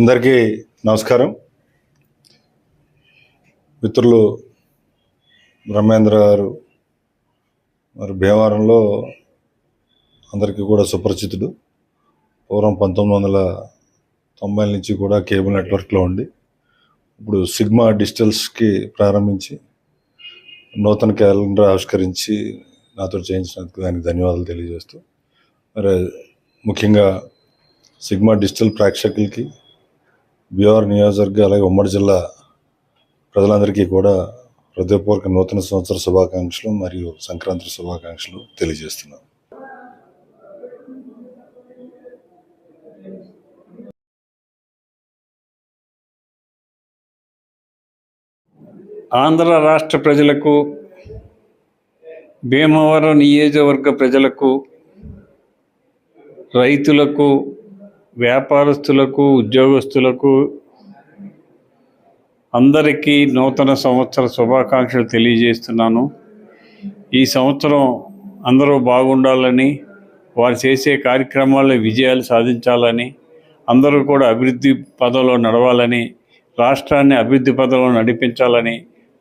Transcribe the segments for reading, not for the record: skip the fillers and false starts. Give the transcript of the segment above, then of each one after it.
అందరికీ నమస్కారం. మిత్రులు బ్రహ్మేంద్ర గారు మరి భీమవరంలో అందరికీ కూడా సుపరిచితుడు. పూర్వం 1990 నుంచి కూడా కేబుల్ నెట్వర్క్లో ఉండి ఇప్పుడు సిగ్మా డిజిటల్స్కి ప్రారంభించి నూతన క్యాలెండర్ ఆవిష్కరించి నాతో చేయించినందుకు దానికి ధన్యవాదాలు తెలియజేస్తూ, మరి ముఖ్యంగా సిగ్మా డిజిటల్ ప్రేక్షకులకి, భీమవరం నియోజకవర్గ అలాగే ఉమ్మడి జిల్లా ప్రజలందరికీ కూడా హృదయపూర్వక నూతన సంవత్సర శుభాకాంక్షలు మరియు సంక్రాంతి శుభాకాంక్షలు తెలియజేస్తున్నాను. ఆంధ్ర రాష్ట్ర ప్రజలకు, భీమవరం నియోజకవర్గ ప్రజలకు, రైతులకు, వ్యాపారస్తులకు, ఉద్యోగస్తులకు అందరికీ నూతన సంవత్సర శుభాకాంక్షలు తెలియజేస్తున్నాను. ఈ సంవత్సరం అందరూ బాగుండాలని, వారు చేసే కార్యక్రమాల్లో విజయాలు సాధించాలని, అందరూ కూడా అభివృద్ధి పదంలో నడవాలని, రాష్ట్రాన్ని అభివృద్ధి పదంలో నడిపించాలని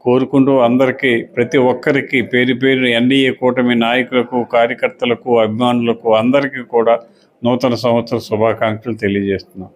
కోరుకుంటూ అందరికీ, ప్రతి ఒక్కరికి పేరు పేరు ఎన్డీఏ కూటమి నాయకులకు, కార్యకర్తలకు, అభిమానులకు అందరికీ కూడా నూతన సంవత్సర శుభాకాంక్షలు తెలియజేస్తున్నాను.